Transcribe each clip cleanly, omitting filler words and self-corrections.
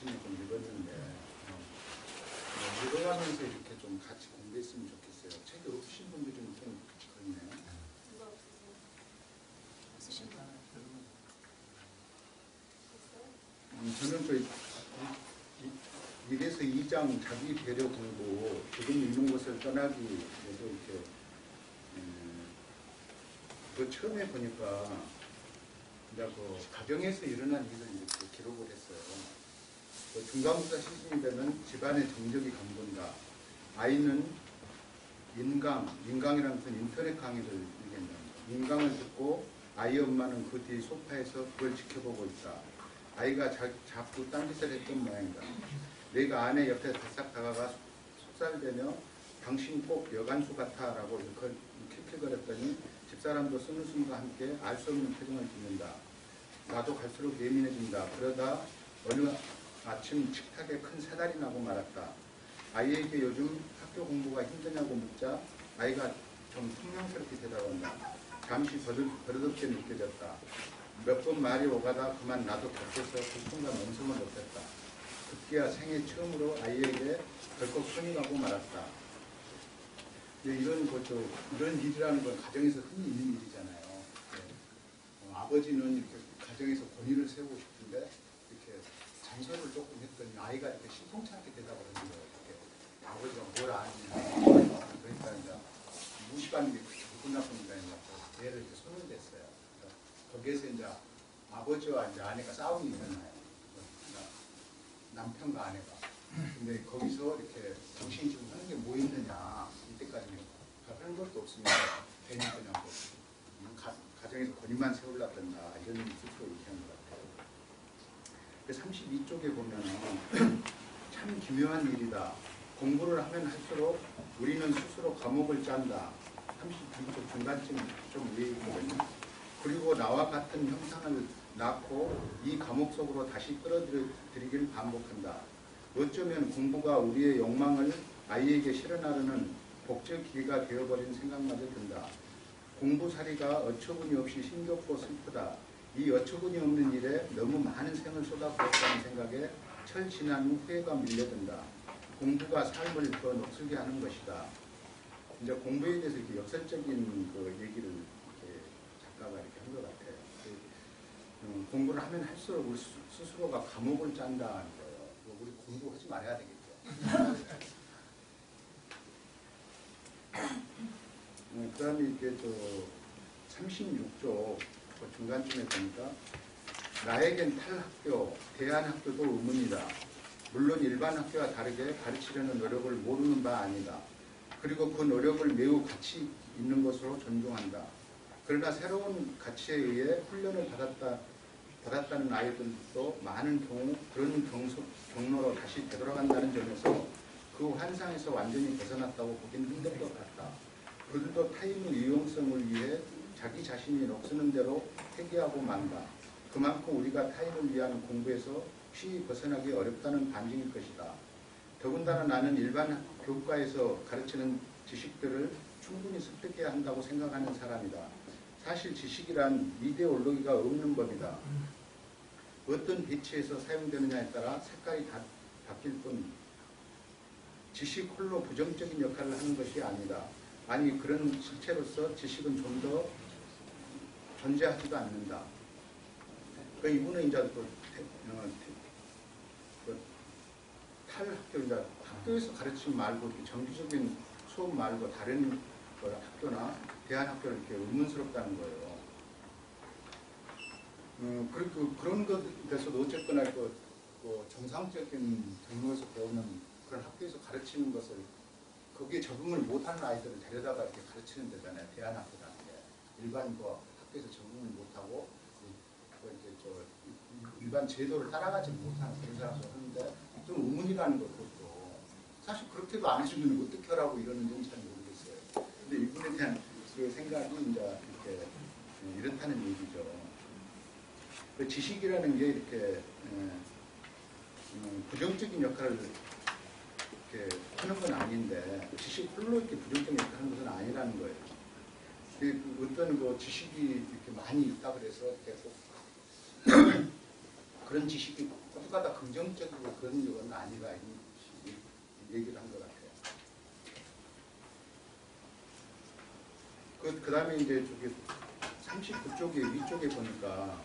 아침에 좀 읽었는데 읽어가면서 이렇게 좀 같이 공부했으면 좋겠어요. 책이 없으신 분들이 좀 그렇네요. 누가 없으세요? 없으신 분? 저는 또 1에서 2장 자기 배려 공부 지금 읽는 것을 떠나기 위해서 이렇게 그 처음에 보니까 이제 그 가정에서 일어난 일을 이렇게 기록을 했어요. 그 중간부터 시즌이 되면 집안의 정적이 감돈다. 아이는 인강이라는 것은 인터넷 강의를 읽겠다. 인강을 듣고 아이 엄마는 그 뒤 소파에서 그걸 지켜보고 있다. 아이가 자꾸 딴짓을 했던 모양이다. 내가 아내 옆에 바싹 다가가 속살대며 당신 꼭 여간수 같아 라고 킬킬거렸더니 집사람도 스물스물과 함께 알 수 없는 표정을 짓는다. 나도 갈수록 예민해진다. 그러다 어느 아침 식탁에 큰 새달이 나고 말았다. 아이에게 요즘 학교 공부가 힘드냐고 묻자 아이가 좀 퉁명스럽게 대답한다. 잠시 버릇없게 느껴졌다. 몇 번 말이 오가다 그만 나도 곁에서 그 순간 엄성을 높였다. 급기야 생애 처음으로 아이에게 덜컥 손이 가고 말았다. 이런 일이라는 건 가정에서 흔히 있는 일이잖아요. 아버지는 이렇게 가정에서 권위를 세우고 싶은데 이렇게 잔소리를 조금 했더니 아이가 이렇게 심통찮게 대답을 하는 거예요. 이렇게 아버지가 뭘 아느냐. 그러니까 이제 무시받는 게 기분 나쁘니까 이제 얘를 이렇게 손을 댔어요. 그러니까 거기에서 이제 아버지와 이제 아내가 싸움이 일어나요. 남편과 아내가. 근데 거기서 이렇게 당신이 지금 하는 게 뭐 있느냐. 이때까지 하는 것도 없으니까 괜히 그냥 가정에서 권위만 세우려든가 이런 식으로 얘기한 것 같아요. 32쪽에 보면 참 기묘한 일이다. 공부를 하면 할수록 우리는 스스로 과목을 짠다. 32쪽 중간쯤 좀 위에 있거든요. 그리고 나와 같은 형상을 낳고 이 과목 속으로 다시 끌어들이기를 반복한다. 어쩌면 공부가 우리의 욕망을 아이에게 실현하려는 복제 기계가 되어버린 생각마저 든다. 공부살이가 어처구니 없이 힘겹고 슬프다. 이 어처구니 없는 일에 너무 많은 생을 쏟아부었다는 생각에 철지난 후회가 밀려든다. 공부가 삶을 더 녹슬게 하는 것이다. 이제 공부에 대해서 이렇게 역설적인 그 얘기를 이렇게 작가가 이렇게 한 것 같아요. 공부를 하면 할수록 우리 스스로가 과목을 짠다는 거예요. 우리 공부하지 말아야 되겠죠. 그 다음에 이렇게 36쪽 중간쯤에 보니까 나에겐 탈학교, 대안학교도 의문이다. 물론 일반 학교와 다르게 가르치려는 노력을 모르는 바 아니다. 그리고 그 노력을 매우 가치 있는 것으로 존중한다. 그러나 새로운 가치에 의해 훈련을 받았다는 아이들도 많은 경우 그런 경로로 다시 되돌아간다는 점에서 그 환상에서 완전히 벗어났다고 보기는 힘들 것 같다. 그들도 타임의 유용성을 위해 자기 자신이 녹쓰는 대로 회귀하고 만다. 그만큼 우리가 타임을 위한 공부에서 쉬이 벗어나기 어렵다는 반증일 것이다. 더군다나 나는 일반 교과에서 가르치는 지식들을 충분히 습득해야 한다고 생각하는 사람이다. 사실 지식이란 이데올로기가 없는 법이다. 어떤 배치에서 사용되느냐에 따라 색깔이 바뀔 뿐 지식 홀로 부정적인 역할을 하는 것이 아니다. 아니 그런 실체로서 지식은 좀 더 존재하지도 않는다. 이분은 이제 탈학교, 이제 학교에서 가르치지 말고 정기적인 수업 말고 다른 학교나 대안학교를 이렇게 의문스럽다는 거예요. 그리고 그런 것에서도 어쨌거나 정상적인 경로에서 배우는 그런 학교에서 가르치는 것을 거기에 적응을 못하는 아이들을 데려다가 이렇게 가르치는 데잖아요. 대안학교라는 게. 일반 학교에서 적응을 못하고 일반 제도를 따라가지 못하는 그런 사람도 하는데 좀 의문이라는 것도 사실 그렇게도 안 해주면 어떻게 하라고 이러는지는 잘 모르겠어요. 근데 이분에 대한 그 생각이 이제 이렇게 이렇다는 얘기죠. 그 지식이라는 게 이렇게 부정적인 역할을 이렇게 하는 건 아닌데 지식 홀로 이렇게 부정적인 역할을 하는 것은 아니라는 거예요. 어떤 지식이 이렇게 많이 있다 그래서 이렇게 그런 지식이 모두가 다 긍정적이고 그런 건 아니다 이런 얘기를 한 것 같아요. 그 다음에 이제 저기 39쪽에 위쪽에 보니까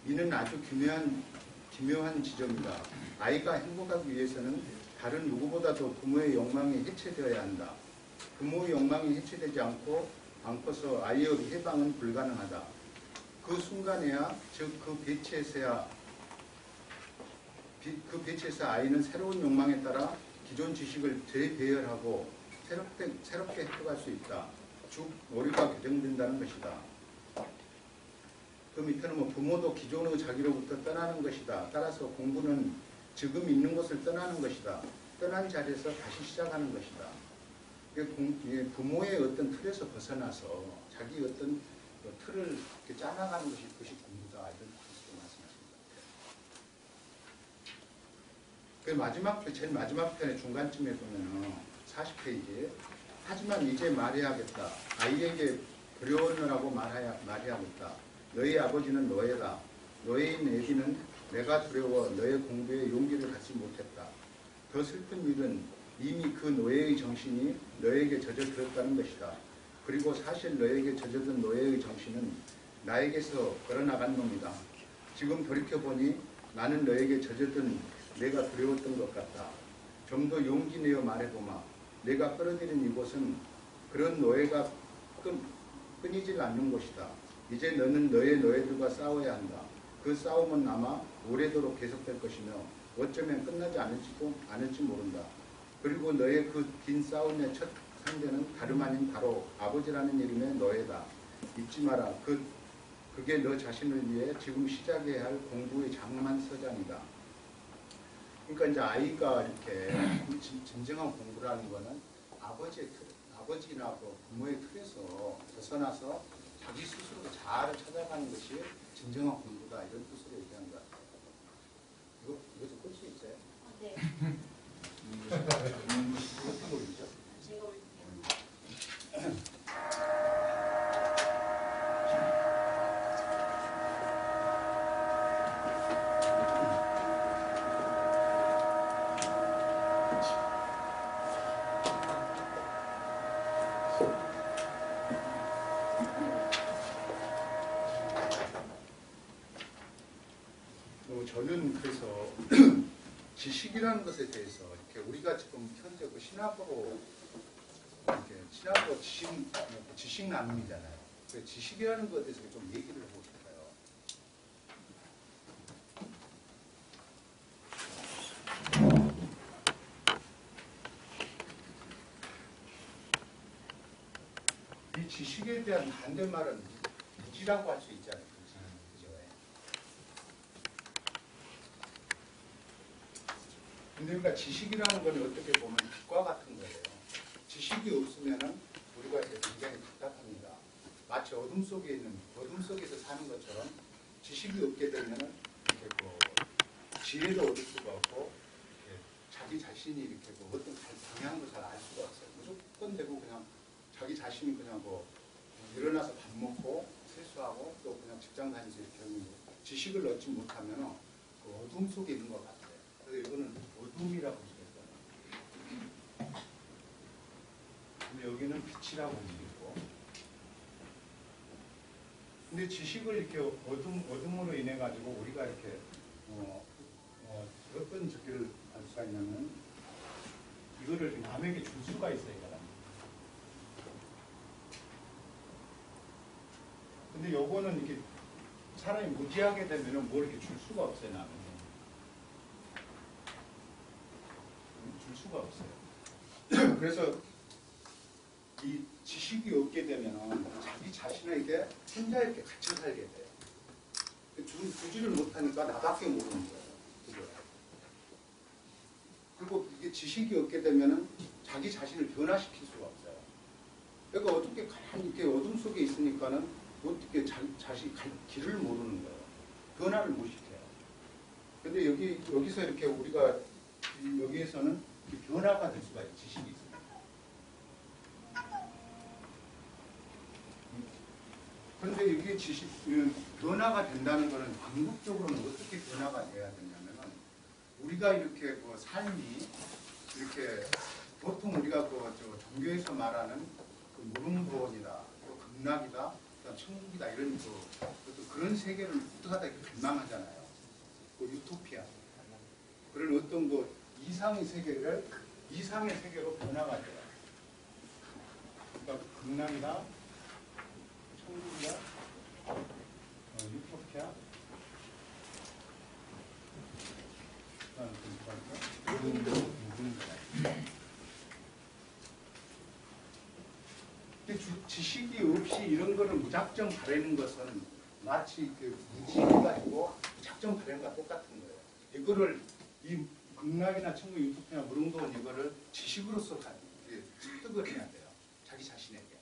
이는 아주 기묘한 지점이다. 아이가 행복하기 위해서는 다른 누구보다도 부모의 욕망이 해체되어야 한다. 부모의 욕망이 해체되지 않고서 아이의 해방은 불가능하다. 그 순간에야, 즉 그 배치에서 아이는 새로운 욕망에 따라 기존 지식을 재배열하고 새롭게 획득할 수 있다. 즉 오류가 교정된다는 것이다. 그 밑에는 뭐 부모도 기존의 자기로부터 떠나는 것이다. 따라서 공부는 지금 있는 곳을 떠나는 것이다. 떠난 자리에서 다시 시작하는 것이다. 부모의 어떤 틀에서 벗어나서 자기 어떤 틀을 이렇게 짜나가는 것이 그것이 공부다. 이런 뜻으로 말씀하십니다. 제일 마지막 편의 중간쯤에 보면은 40페이지에 하지만 이제 말해야겠다. 아이에게 두려워하라고 말해야겠다. 너희 아버지는 노예다. 노예인 애비는 내가 두려워 너의 공부에 용기를 갖지 못했다. 더 슬픈 일은 이미 그 노예의 정신이 너에게 젖어들었다는 것이다. 그리고 사실 너에게 젖어든 노예의 정신은 나에게서 걸어나간 놈이다. 지금 돌이켜보니 나는 너에게 젖어든 내가 두려웠던 것 같다. 좀 더 용기 내어 말해보마. 내가 끌어들인 이곳은 그런 노예가 끊이질 않는 곳이다. 이제 너는 너의 노예들과 싸워야 한다. 그 싸움은 아마 오래도록 계속될 것이며 어쩌면 끝나지 않을지 모른다. 그리고 너의 그 긴 싸움의 첫 상대는 다름 아닌 바로 아버지라는 이름의 노예다. 잊지 마라. 그게 너 자신을 위해 지금 시작해야 할 공부의 장엄한 서장이다. 그러니까 이제 아이가 이렇게 진정한 공부라는 거는 아버지나 부모의 틀에서 벗어나서 자기 스스로 잘 찾아가는 것이 진정한 공부다. 이런 뜻으로 얘기한 것 같아요. 이것도 끌 수 있어요? 네. 어떤 걸리죠? 제가 올릴게요. 저는 그래서 지식이라는 것에 대해서 이렇게 우리가 지금 현재 그 신학으로 지식 나눔이잖아요. 그 지식이라는 것에 대해서 좀 얘기를 하고 싶어요. 이 지식에 대한 반대말은 무지라고 할 수 있잖아요. 근데 우리가 지식이라는 건 어떻게 보면 빛과 같은 거예요. 지식이 없으면은 우리가 굉장히 답답합니다. 마치 어둠 속에서 사는 것처럼 지식이 없게 되면은 이렇게 지혜도 얻을 수가 없고 자기 자신이 이렇게 어떤 방향도 잘 알 수가 없어요. 무조건 되고 그냥 자기 자신이 그냥 일어나서 밥 먹고 세수하고 또 그냥 직장 다니면서 이렇게 하는 거. 지식을 얻지 못하면은 그 어둠 속에 있는 것 같아요. 그래서 이거는 어둠이라고 얘기했잖아요. 근데 여기는 빛이라고 얘기했고. 근데 지식을 이렇게 어둠으로 인해 가지고 우리가 이렇게 어떤 적기를 알 수가 있냐면 이거를 남에게 줄 수가 있어요. 이 사람. 근데 요거는 이렇게 사람이 무지하게 되면은 뭘 이렇게 줄 수가 없어요. 남에게. 줄 수가 없어요. 그래서 이 지식이 없게 되면 자기 자신에게 혼자 이렇게 갇혀 살게 돼요. 주지를 못하니까 나밖에 모르는 거예요. 그죠? 그리고 이게 지식이 없게 되면은 자기 자신을 변화시킬 수가 없어요. 그러니까 어떻게 가만히 이렇게 어둠 속에 있으니까는 어떻게 자신이 갈 길을 모르는 거예요. 변화를 못 시켜요. 근데 여기서 이렇게 우리가 여기에서는 변화가 될 수가 있어요. 지식이 있습니다. 그런데 이게 변화가 된다는 것은 궁극적으로는 어떻게 변화가 돼야 되냐면은 우리가 이렇게 그 삶이 이렇게 보통 우리가 저 종교에서 말하는 그 무릉도원이다, 또 극락이다, 또 천국이다 이런 그런 세계를 어떡하다 이렇게 갈망하잖아요. 그 유토피아 그런 어떤 그 이상의 세계로 변화가 돼요. 그러니까 극락이다, 천국이다, 유토피아, 지식이 없이 이런 거를 무작정 바라는 것은 마치 그 무지를 가지고 무작정 바라는 것과 똑같은 거예요. 이거를 이 극락이나 천국, 유토피아, 무릉도원 이거를 지식으로서 습득을 해야 돼요. 자기 자신에게.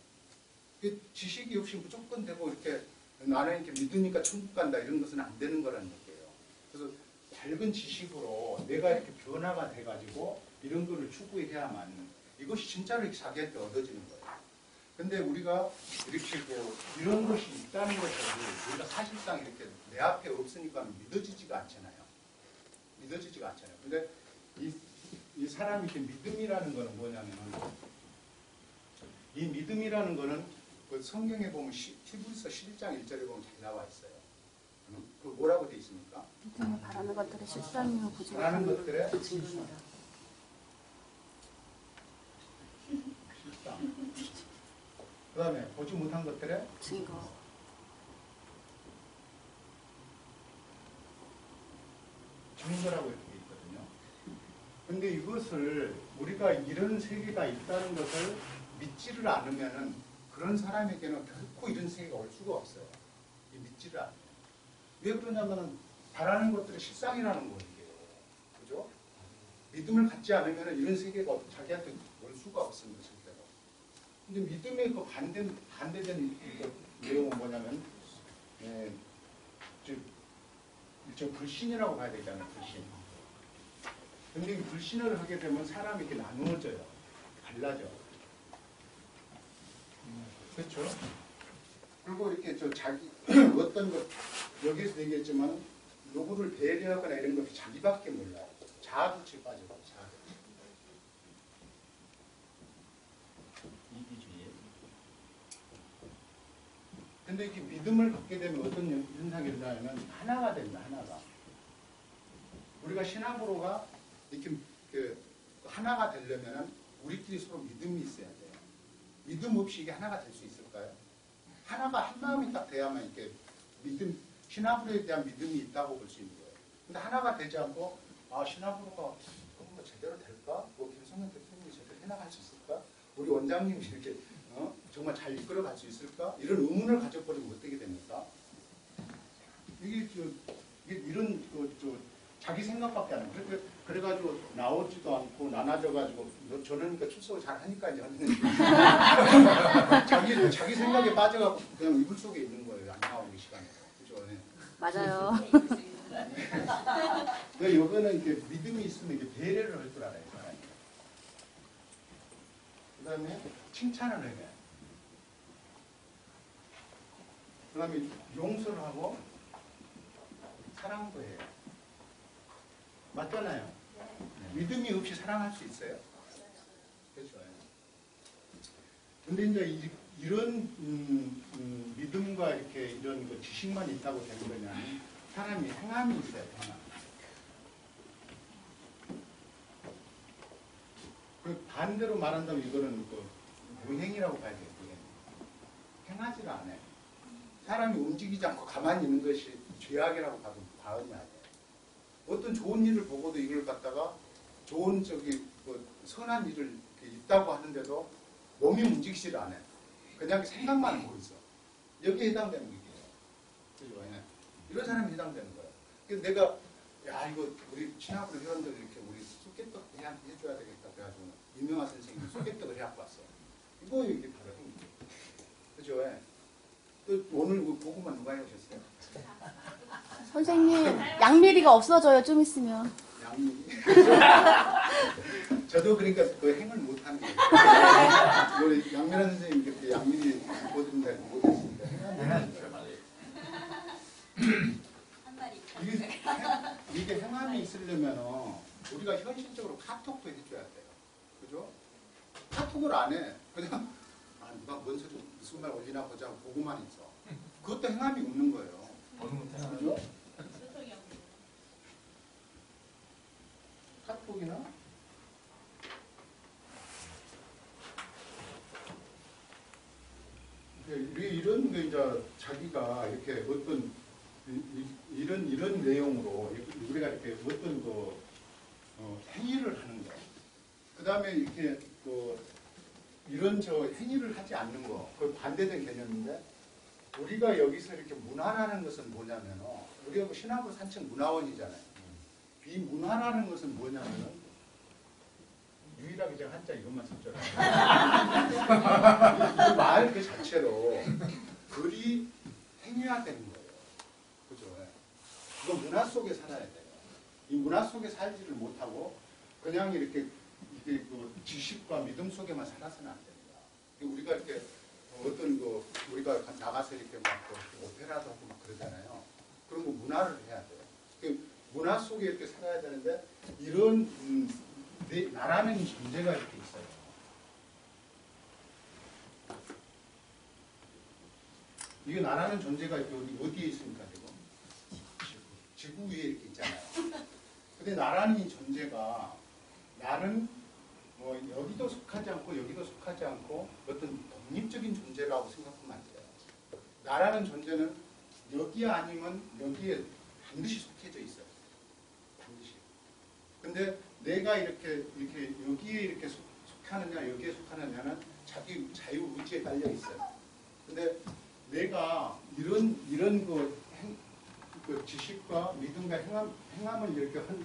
지식이 없이 무조건 되고 이렇게 나는 이렇게 믿으니까 천국 간다 이런 것은 안 되는 거라는 얘기예요. 그래서 밝은 지식으로 내가 이렇게 변화가 돼가지고 이런 거를 추구해야만 이것이 진짜로 이렇게 자기한테 얻어지는 거예요. 근데 우리가 이렇게 이런 것이 있다는 것을 우리가 사실상 이렇게 내 앞에 없으니까 믿어지지가 않잖아요. 근데 이 사람이 이렇게 믿음이라는 거는 뭐냐면 이 믿음이라는 거는 그 성경에 보면 히브리서 11장 1절에 보면 잘 나와 있어요. 그 뭐라고 돼 있습니까? 믿음을 바라는 것들의 실상이요 바라는 것들의 증거입니다. 실상. 그 다음에 보지 못한 것들의 증거. 증거라고 이렇게 있거든요. 근데 이것을 우리가 이런 세계가 있다는 것을 믿지를 않으면은 그런 사람에게는 결코 이런 세계가 올 수가 없어요. 믿지를 않아요. 왜 그러냐면은 바라는 것들의 실상이라는 거예요. 그죠? 믿음을 갖지 않으면은 이런 세계가 자기한테 올 수가 없습니다. 절대로. 근데 믿음의 그 반대된 내용은 뭐냐면 저 불신이라고 봐야 되잖아요. 불신. 근데 이 불신을 하게 되면 사람이 이렇게 나누어져요. 갈라져. 그렇죠? 그리고 이렇게 자기 어떤 것 여기서 얘기했지만 누구를 배려하거나 이런 것이 자기밖에 몰라요. 자아도취에 빠져요. 자아도취. 이기주의. 근데 이렇게 믿음을 갖게 되면 어떤 현상이 일어나냐면 하나가 된다. 하나가. 우리가 신앙으로가 이렇게 하나가 되려면 우리끼리 서로 믿음이 있어야 돼요. 믿음 없이 이게 하나가 될 수 있을까요? 하나가 한 마음이 딱 돼야만 이렇게 신앙으로에 대한 믿음이 있다고 볼 수 있는 거예요. 근데 하나가 되지 않고 신앙으로가 뭐 제대로 될까? 뭐 김성현 대표님이 제대로 해나갈 수 있을까? 우리 원장님이 이렇게 정말 잘 이끌어갈 수 있을까? 이런 의문을 가져버리면 어떻게 됩니까? 이게 이런 자기 생각밖에 안 해요. 그래가지고 나오지도 않고 나눠져가지고 저는 그러니까 출석을 잘 하니까 이제 하는데 자기 생각에 빠져가고 그냥 이불 속에 있는 거예요. 안 나오는 시간에. 그죠? 네. 맞아요. 네, 여기는 이렇게 믿음이 있으면 이렇게 배려를 할 줄 알아요. 사람이. 그 다음에 칭찬을 해야 돼요. 그 다음에 용서를 하고 사랑도 해요. 맞잖아요. 믿음이 없이 사랑할 수 있어요? 그렇죠. 근데 이제 이런 믿음과 이렇게 이런 지식만 있다고 되는 거냐? 사람이 행함이 있어요. 행함. 그 반대로 말한다면 이거는 무행이라고 봐야 돼요. 행하지를 않아요. 사람이 움직이지 않고 가만히 있는 것이 죄악이라고 봐도 과언이 아니에요. 어떤 좋은 일을 보고도 이걸 갖다가 좋은 선한 일을 있다고 하는데도 몸이 움직이지를 않아요. 그냥 생각만 하고 있어. 여기에 해당되는 거예요. 그죠? 이런 사람이 해당되는 거예요. 그래서 내가 이거 우리 친하고 회원들 이렇게 우리 쑥개떡 해줘야 되겠다. 그래가지고 유명한 선생님이 쑥개떡을 해갖고 왔어. 이거 이게 바로 행위죠. 그죠? 또 오늘 고구마 누가 해오셨어요? 선생님, 양미리가 없어져요. 좀 있으면. 양미리? 저도 그러니까 그 행을 못하는 거예요. 우리 양미란 선생님 그때 양미리 못했는데 못했습니다. 한 마리. 이게 이게 행함이 있으려면 우리가 현실적으로 카톡도 해줘야 돼요. 그죠? 카톡을 안 해. 그냥 누가 뭔 소리 무슨 말 올리나 보자 보고만 있어. 그것도 행함이 없는 거예요. 그죠? 카톡이나 이런 게 이제 자기가 이렇게 어떤 이런 내용으로 우리가 이렇게 어떤 행위를 하는 거. 그 다음에 이렇게 이런 행위를 하지 않는 거. 그 반대된 개념인데 우리가 여기서 이렇게 문화라는 것은 뭐냐면 우리가 신화부 산책 문화원이잖아요. 이 문화라는 것은 뭐냐면은 유일하게 제가 한자 이것만 썼잖아요. 이 말 그 자체로 글이 행위화되는 거예요. 그죠? 그거 문화 속에 살아야 돼요. 이 문화 속에 살지를 못하고 그냥 이렇게 지식과 믿음 속에만 살아서는 안 됩니다. 우리가 이렇게 어떤 우리가 나가서 이렇게 막 오페라도 하고 막 그러잖아요. 그런 거 문화를 해야 돼요. 문화 속에 이렇게 살아야 되는데 이런 나라는 존재가 이렇게 있어요. 이게 나라는 존재가 어디에 있습니까? 지금? 지구 위에 이렇게 있잖아요. 근데 나라는 존재가 나는 여기도 속하지 않고 여기도 속하지 않고 어떤 독립적인 존재라고 생각하면 안 돼요. 나라는 존재는 여기 아니면 여기에 반드시 속해져 있어요. 반드시. 근데 내가 이렇게 여기에 이렇게 속하느냐 여기에 속하느냐는 자기 자유 의지에 달려 있어요. 근데 내가 이런 그 지식과 믿음과 행함을 이렇게 할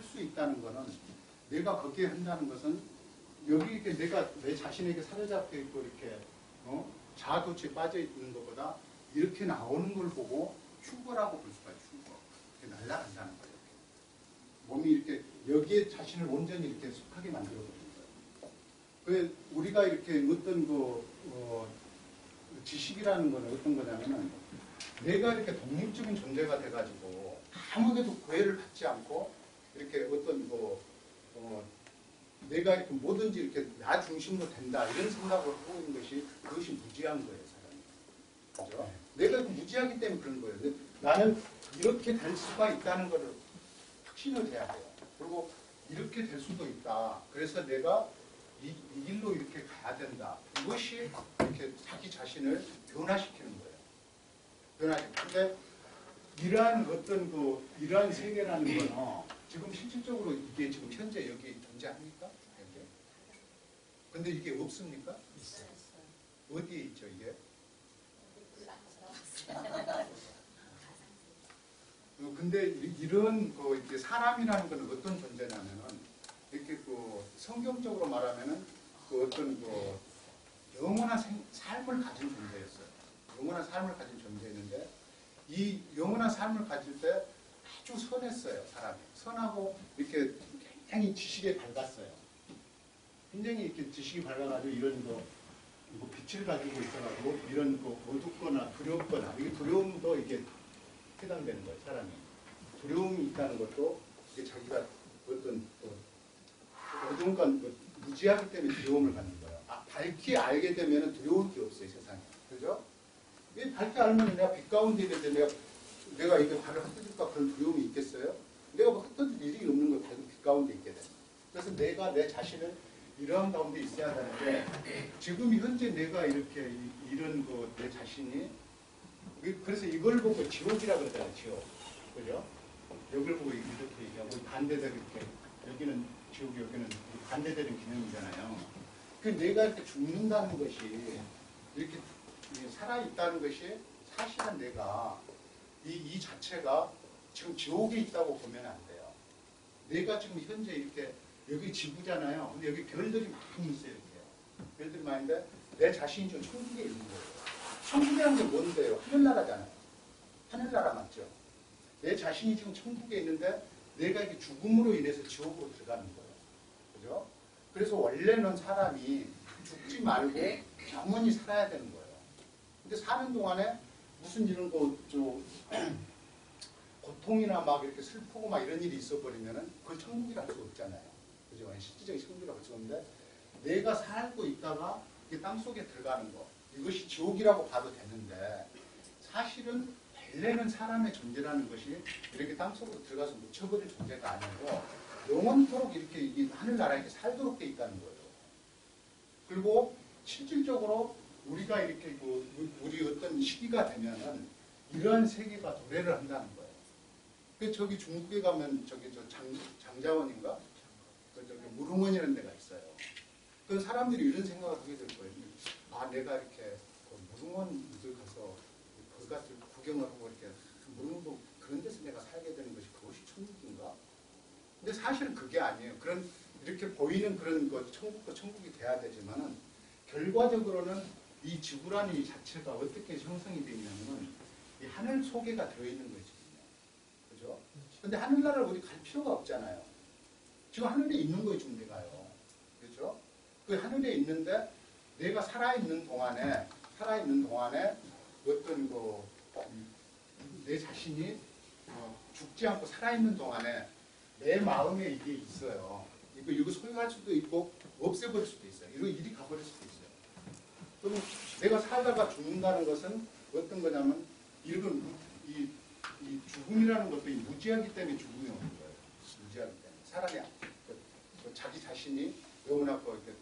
수 있다는 것은 내가 거기에 한다는 것은 여기 이렇게 내가 내 자신에게 사로잡혀 있고 이렇게 자아도취에 빠져 있는 것보다 이렇게 나오는 걸 보고 휴거라고 볼 수가 있어요. 휴거. 이렇게 날아간다는 거예요. 몸이 이렇게 여기에 자신을 온전히 이렇게 속하게 만들어버리는 거예요. 그 우리가 이렇게 어떤 지식이라는 건 어떤 거냐면은 내가 이렇게 독립적인 존재가 돼가지고 아무에게도 구애를 받지 않고 이렇게 어떤 내가 이렇게 뭐든지 이렇게 나 중심으로 된다 이런 생각을 하고 있는 것이 그것이 무지한 거예요, 사람이. 그죠? 내가 무지하기 때문에 그런 거예요. 근데 나는 이렇게 될 수가 있다는 것을 확신을 해야 돼요. 그리고 이렇게 될 수도 있다. 그래서 내가 이 길로 이렇게 가야 된다. 이것이 이렇게 자기 자신을 변화시키는 거예요. 변화시키는데 이러한 어떤 이러한 세계라는 건 지금 실질적으로 이게 지금 현재 여기 존재합니까? 현재? 근데 이게 없습니까? 있어요. 어디에 있죠 이게? 근데 이런 이렇게 사람이라는 건 어떤 존재냐면은 이렇게 성경적으로 말하면은 어떤 영원한 삶을 가진 존재였어요. 영원한 삶을 가진 존재였는데 이 영원한 삶을 가질 때 아주 선했어요, 사람이. 선하고 이렇게 굉장히 지식에 밝았어요. 굉장히 이렇게 지식이 밝아가지고 이런 빛을 가지고 있어가지고 이런 어둡거나 두렵거나 이게 두려움도 이게 해당되는 거예요, 사람이. 두려움이 있다는 것도 이게 자기가 어떤 어두운 건 무지하기 때문에 두려움을 갖는 거예요. 밝게 알게 되면 두려울 게 없어요, 세상에. 그죠? 밝게 알면 내가 빛 가운데 있는데 내가 이게 발을 흩어질까 그런 두려움이 있겠어요? 내가 흩어질 일이 없는 걸 밝은 빛 가운데 있게 돼요. 그래서 내가 내 자신을 이러한 가운데 있어야 되는데 지금 현재 내가 이렇게 이런 내 자신이 그래서 이걸 보고 지옥이라고 그러잖아요. 지옥. 그죠? 여기를 보고 이렇게 얘기하고 반대대로 이렇게 여기는 지옥이 여기는 반대되는 개념이잖아요. 그 내가 이렇게 죽는다는 것이 이렇게 살아있다는 것이 사실은 내가 이 자체가 지금 지옥에 있다고 보면 안 돼요. 내가 지금 현재 이렇게 여기 지구잖아요. 근데 여기 별들이 많이 있어요. 이렇게. 별들이 많은데 내 자신이 지금 천국에 있는 거예요. 천국이라는 게 뭔데요? 하늘나라잖아요. 하늘나라 맞죠? 내 자신이 지금 천국에 있는데 내가 이렇게 죽음으로 인해서 지옥으로 들어가는 거예요. 그죠? 그래서 원래는 사람이 죽지 말고 영원히 살아야 되는 거예요. 근데 사는 동안에 무슨 이런 고통이나 막 이렇게 슬프고 막 이런 일이 있어버리면은 그걸 천국이라 할 수 없잖아요. 그죠? 실질적인 천국이라 할 수 없는데 내가 살고 있다가 이 땅속에 들어가는 거 이것이 지옥이라고 봐도 되는데 사실은 원래는 사람의 존재라는 것이 이렇게 땅속으로 들어가서 묻혀버릴 존재가 아니고 영원토록 이렇게 이 하늘나라에 이렇게 살도록 돼 있다는 거예요. 그리고 실질적으로 우리가 이렇게 우리 어떤 시기가 되면은 이러한 세계가 도래를 한다는 거예요. 그 저기 중국에 가면 저기 저 장자원인가? 그 저기 무릉원이라는 데가 있어요. 그 사람들이 이런 생각을 하게 될 거예요. 아 내가 이렇게 무릉원 가서 거기 가서 구경을 하고 이렇게 무릉도 그런 데서 내가 살게 되는 것이 그것이 천국인가? 근데 사실은 그게 아니에요. 그런 이렇게 보이는 그런 거 천국도 천국이 돼야 되지만은 결과적으로는 이 지구라는 이 자체가 어떻게 형성이 되어 있냐면은 이 하늘 속에가 들어있는 거거든요. 그죠? 근데 하늘나라를 우리 갈 필요가 없잖아요. 지금 하늘에 있는 거예요, 지금 내가요. 그렇죠? 그 하늘에 있는데 내가 살아있는 동안에 어떤 내 자신이 죽지 않고 살아있는 동안에 내 마음에 이게 있어요. 이거 소유할 수도 있고 없애버릴 수도 있어요. 이거 이리 가버릴 수도 있어요. 그럼 내가 살다가 죽는다는 것은 어떤 거냐면 이건 이 죽음이라는 것도 이 무지하기 때문에 죽음이 오는 거예요. 무지하기 때문에 사람이 자기 자신이 너무나 이렇게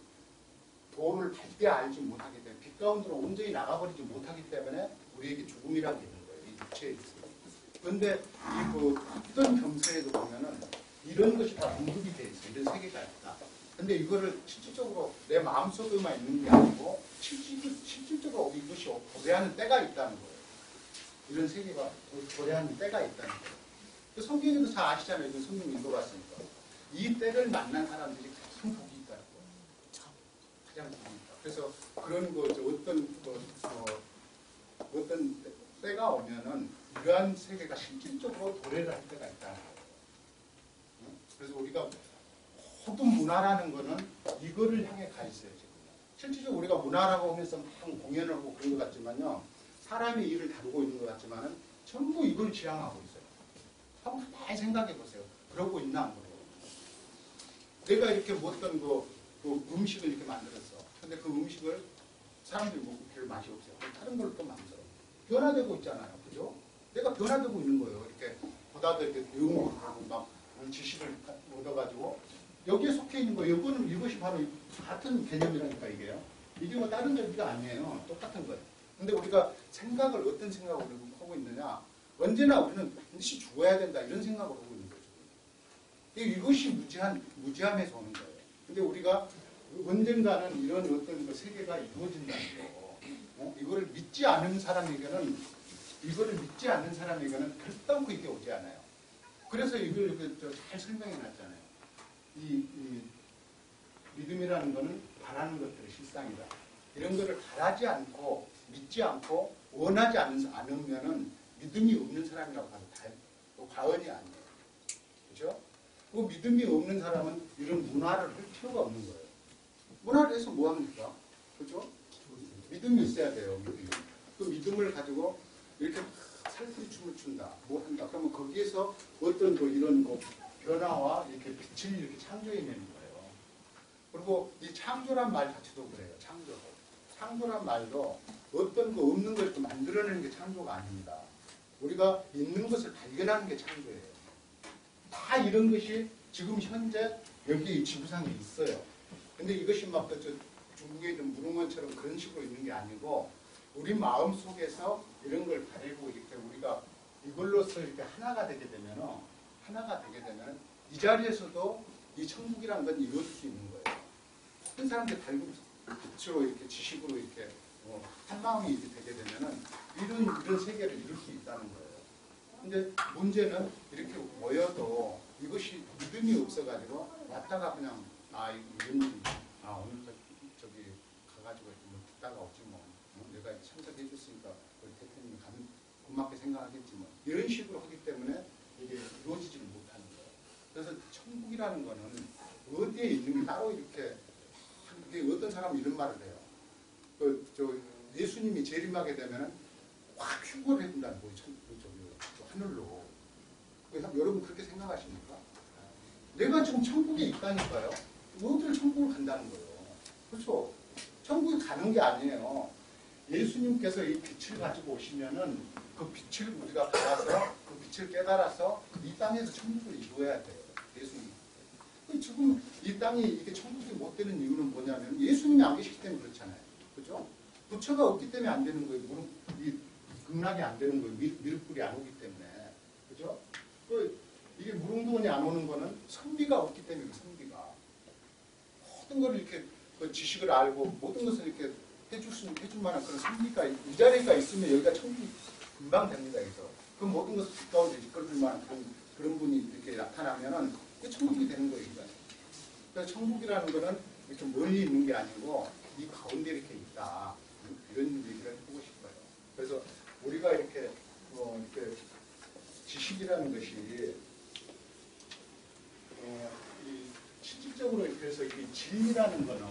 도를 갈때 알지 못하기 때문에 빛 가운데로 온전히 나가버리지 못하기 때문에 우리에게 죽음이라고 있는 거예요. 이 육체에 있어요. 그런데 어떤 경서에도 보면은 이런 것이 다 언급이 돼 있어요. 이런 세계가 있다. 근데 이거를 실질적으로 내 마음속에만 있는 게 아니고 실질적으로 이것이 도래하는 때가 있다는 거예요. 이런 세계가 도래하는 때가 있다는 거예요. 그 성경에도 다 아시잖아요. 그 성경 읽어봤으니까. 이 때를 만난 사람들이 가장 복이 있다는 거예요. 가장 복이 있다. 그래서 그런 어떤 때가 오면은 이러한 세계가 실질적으로 도래를 할 때가 있다는 거예요. 그래서 우리가 모든 문화라는 거는 이거를 향해 가 있어요, 지금. 실질적으로 우리가 문화라고 하면서 막 공연을 하고 그런 것 같지만요. 사람의 일을 다루고 있는 것 같지만은 전부 이걸 지향하고 있어요. 한번 가만히 생각해 보세요. 그러고 있나 안 그러고. 내가 이렇게 어떤 음식을 이렇게 만들었어. 근데 그 음식을 사람들이 먹고 별 맛이 없어요. 다른 걸 또 만들어. 변화되고 있잖아요. 그죠? 내가 변화되고 있는 거예요. 이렇게 보다 더 이렇게 배움을 하고 막 지식을 얻어가지고 여기에 속해 있는 거예요. 이것이 바로 같은 개념이라니까 이게요. 이게 뭐 다른 얘기가 아니에요. 똑같은 거예요. 근데 우리가 생각을 어떤 생각을 하고 있느냐. 언제나 우리는 반드시 죽어야 된다 이런 생각을 하고 있는 거죠. 이것이 무지함에서 오는 거예요. 근데 우리가 언젠가는 이런 어떤 세계가 이루어진다는 거. 이거를 믿지 않는 사람에게는 결단코 이게 오지 않아요. 그래서 이걸 잘 설명해 놨잖아요. 이 믿음이라는 거는 바라는 것들의 실상이다. 이런 거를 바라지 않고 믿지 않고 원하지 않으면은 믿음이 없는 사람이라고 봐도 과언이 아니에요. 그렇죠? 그 믿음이 없는 사람은 이런 문화를 할 필요가 없는 거예요. 문화를 해서 뭐 합니까? 그렇죠? 믿음이 있어야 돼요. 그 믿음을 가지고 이렇게 살풀이 춤을 춘다. 뭐 한다. 그러면 거기에서 어떤 이런 변화와 이렇게 빛을 이렇게 창조해내는 거예요. 그리고 이 창조란 말 자체도 그래요. 창조란 말도 어떤 없는 걸 또 만들어내는 게 창조가 아닙니다. 우리가 있는 것을 발견하는 게 창조예요. 다 이런 것이 지금 현재 여기 지구상에 있어요. 근데 이것이 막 중국에 있는 무릉원처럼 그런 식으로 있는 게 아니고 우리 마음 속에서 이런 걸 가지고 이렇게 우리가 이걸로서 이렇게 하나가 되게 되면 이 자리에서도 이 천국이라는 건 이루어질 수 있는 거예요. 모든 사람들이 빛으로 이렇게 지식으로 이렇게 한 마음이 이렇게 되게 되면은 이런 세계를 이룰 수 있다는 거예요. 근데 문제는 이렇게 모여도 이것이 믿음이 없어가지고 왔다가 그냥 오늘 저기 가가지고 뭐 듣다가 오지 뭐 내가 참석해 줬으니까 우리 대표님이 가면 고맙게 생각하겠지 뭐 이런 식으로 하기 때문에 이게 이루어지지를 못하는 거예요. 그래서 천국이라는 거는 어디에 있는 게 따로 이렇게 어떤 사람은 이런 말을 해요. 예수님이 재림하게 되면은 확 흉고를 해준다는 거예요. 하늘로. 여러분 그렇게 생각하십니까? 내가 지금 천국에 있다니까요. 어딜 천국을 간다는 거예요. 그렇죠? 천국에 가는 게 아니에요. 예수님께서 이 빛을 가지고 오시면은 그 빛을 우리가 받아서 그 빛을 깨달아서 이 땅에서 천국을 이루어야 돼요. 예수님. 지금 이 땅이 이게 천국이 못 되는 이유는 뭐냐면 예수님이 안 계시기 때문에 그렇잖아요. 그죠? 부처가 없기 때문에 안 되는 거예요. 이 극락이 안 되는 거예요. 미륵불이 안 오기 때문에. 그죠? 이게 무릉도원이 안 오는 거는 선비가 없기 때문에 선비가. 모든 걸 이렇게 그 지식을 알고 모든 것을 이렇게 해줄 만한 그런 선비가 이 자리가 있으면 여기가 천국이 금방 됩니다. 그래서 그 모든 것을 가까운데 이끌어줄 만한 그런 분이 이렇게 나타나면은 그게 천국이 되는 거예요. 그래서 천국이라는 거는 이렇게 멀리 있는 게 아니고 이 가운데 이렇게 있다. 이런 얘기를 해보고 싶어요. 그래서 우리가 이렇게 이렇게 지식이라는 것이 이 실질적으로 이렇게 해서 이 진리라는 거는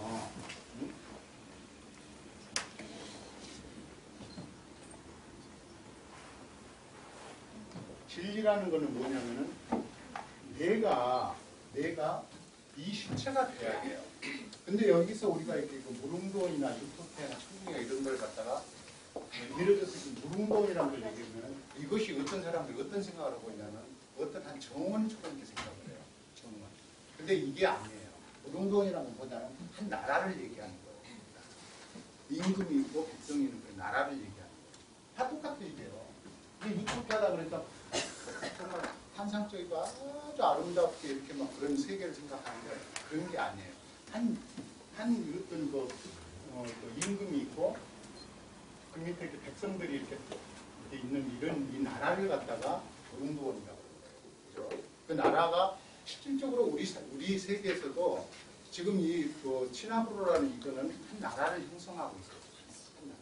진리라는 거는 뭐냐면은 내가 이 실체가 돼야 돼요. 근데 여기서 우리가 이렇게 그 무릉도원이나 유토피아나 천국이나 이런 걸 갖다가 예를 들어서 무릉도원이라는 걸 얘기하면 이것이 어떤 사람들이 어떤 생각을 하고 있냐면 어떤 한 정원처럼 이렇게 생각을 해요. 정원. 근데 이게 아니에요. 무릉도원이라는 건 뭐냐면 한 나라를 얘기하는 거예요. 임금이 있고 백성이 있는 그 나라를 얘기하는 거예요. 다 똑같은 얘기예요. 근데 유토피아다 그러니까 정말 환상적이고 아주 아름답게 이렇게 막 그런 세계를 생각하는데 그런 게 아니에요. 한 어떤 그 임금이 있고 그 밑에 이렇게 백성들이 이렇게 있는 이 나라를 갖다가 무릉도원이라고 그러죠. 그 나라가 실질적으로 우리 세계에서도 지금 그 치나브로라는 이거는 한 나라를 형성하고 있어요. 한 나라.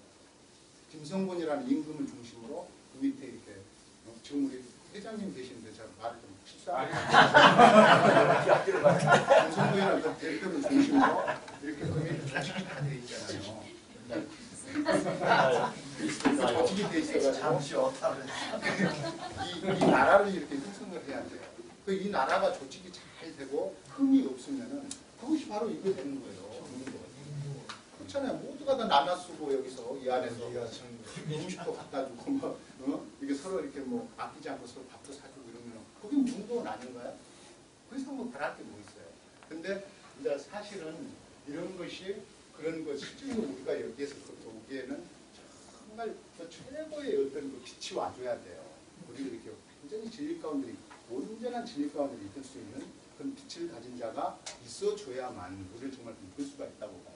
김성곤이라는 임금을 중심으로 그 밑에 이렇게 지금 우리 회장님 계시는데 제가 말을 좀 실수하게 김성곤이라는 그 대표를 중심으로 이렇게 그 밑에 조직이 다 돼 있잖아요. 조직이 돼 있어가지고 잠시 어타를 이 나라를 이렇게 형성을 해야 돼요. 이 나라가 조직이 잘 되고 흠이 없으면은 그것이 바로 이거 되는 거예요. 그렇잖아요. 모두가 다 나눠 쓰고 여기서 이 안에서 음식도 갖다 주고 뭐 이게 서로 이렇게 뭐 아끼지 않고 서로 밥도 사주고 이러면 그게 무릉도원 아닌가요? 그 이상 뭐 바랄 게 뭐 있어요. 근데 이제 사실은 이런 것이 그런 것 실질적으로 우리가 여기에서 오기에는 정말 그 최고의 어떤 그 빛이 와줘야 돼요. 우리가 이렇게 완전히 진리 가운데 온전한 진리 가운데 있을 수 있는 그런 빛을 가진 자가 있어줘야만 우리를 정말 이끌 수가 있다고 봐요.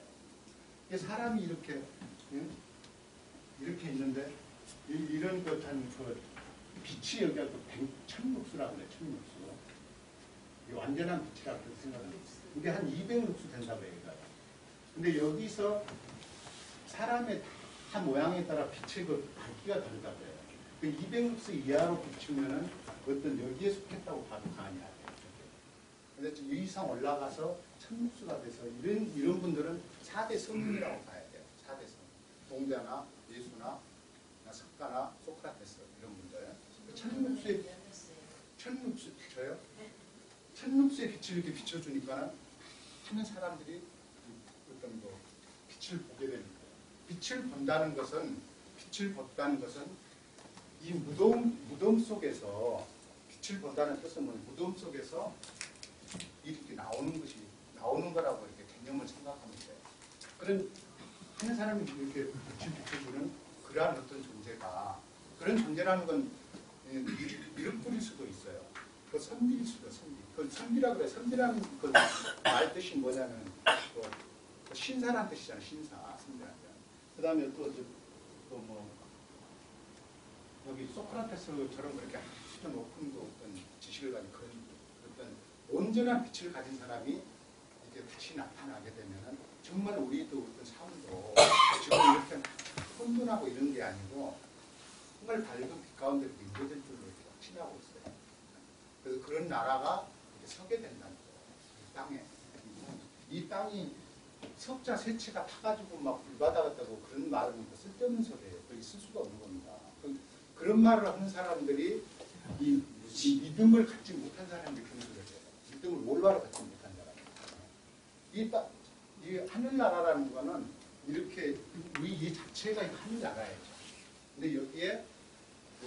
사람이 이렇게 이렇게 있는데 이런 것한 그 빛이 여기가 그 천룩수라고 그래요. 천룩수. 완전한 빛이라고 생각합니다. 이게 한 200룩수 된다고 해요. 근데 여기서 사람의 다 모양에 따라 빛의 그 밝기가 다르다고 해요. 그 200룩스 이하로 비추면은 어떤 여기에 속했다고 봐도 과언이 아니에요. 근데 이 이상 올라가서 1000룩스가 돼서 이런 분들은 4대 성인이라고 봐야 돼요. 4대 성인. 동자나 예수나 석가나 소크라테스 이런 분들. 1000룩스 저요? 1000룩스의 빛을 이렇게 비춰주니까 하는 사람들이 어떤 뭐 빛을 보게 되는 거예요. 빛을 본다는 것은 이 무덤 속에서 빛을 본다는 뜻은 뭐냐? 무덤 속에서 이렇게 나오는 거라고 이렇게 개념을 생각하면 돼요. 그런 한 사람이 이렇게 빛을 비춰주는 그러한 어떤 존재가 그런 존재라는 건 미륵불일 수도 있어요. 그 선비일 수도 선비. 그 선비라 그래. 선비라는 그 말 뜻이 뭐냐면 그 신사라는 뜻이잖아요. 신사. 선비라는. 그 다음에 또 뭐 여기 소크라테스처럼 그렇게 아주 높은 그 어떤 지식을 가진 그런 어떤 온전한 빛을 가진 사람이 이렇게 다시 나타나게 되면은 정말 우리도 어떤 삶도 지금 이렇게 혼돈하고 이런 게 아니고 정말 밝은 빛 가운데 인도될 줄로 이렇게 확신하고 있어요. 그래서 그런 나라가 이렇게 서게 된다는 거예요. 이 땅에. 이 땅이 석자 세체가 타가지고 막 불바다 같다고 그런 말은 쓸데없는 소리예요. 있을 수가 없는 겁니다. 그런 말을 하는 사람들이 이 이 믿음을 갖지 못한 사람들이 그런 소리를 해요. 믿음을 올바로 갖지 못한 사람. 이 하늘나라라는 거는 이렇게 이 자체가 하늘나라예요. 근데 여기에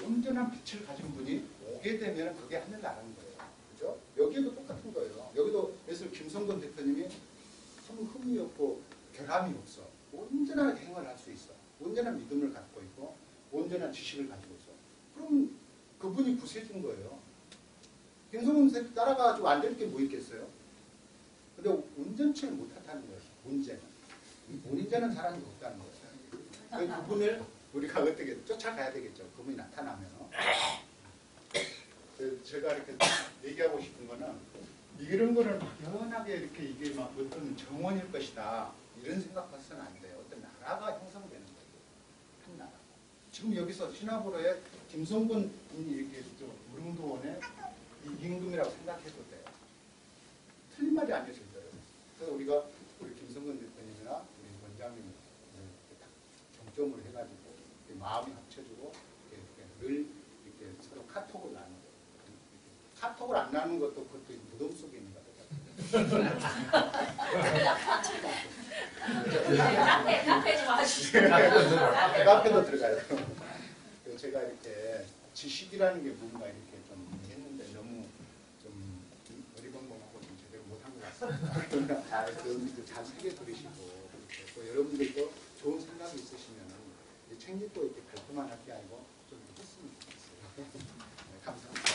온전한 빛을 가진 분이 오게 되면 그게 하늘나라는 거예요. 그죠? 여기도 똑같은 거예요. 여기도 그래서 김성근 대표님이 참 흠이 없고 결함이 없어. 온전하게 행을 할 수 있어. 온전한 믿음을 갖고 있고 온전한 지식을 가지고 있어. 그럼 그분이 구세주인 거예요. 김성근 대표 따라가지고 안 될 게 뭐 있겠어요? 근데 온전치를 못한다는 거예요. 문제는. 온전한 사람이 없다는 거예요. 그분을 우리가 어떻게 쫓아가야 되겠죠. 그분이 나타나면. 제가 이렇게 얘기하고 싶은 거는 이런 거를 막연하게 이렇게 이게 막 어떤 정원일 것이다. 이런 생각해서는 안 돼요. 어떤 나라가 형성되는 거예요. 한 나라. 지금 여기서 신화보로에 김성근 이렇게 무릉도원의 임금이라고 생각해도 돼요. 틀린 말이 아닐 수 있어요. 그래서 우리가 우리 김성근 대표님이나 우리 원장님 딱 정점을 해가지고 마음이 합쳐지고 늘 이렇게 서로 카톡을 나누고 카톡을 안 나누는 것도 그것도 무덤 속에 있는 거거든요. 카페 좀 하시죠. 카페도 들어가요. 제가 이렇게 지식이라는 게 뭔가 이렇게 좀 했는데 너무 좀 어리벙벙하고 좀 제대로 못한 것 같습니다. 잘 새겨 들으시고 또 여러분들도 좋은 생각이 있으시면 책 읽고 이렇게 발표만 할 게 아니고 좀 했으면 좋겠어요. 네, 감사합니다.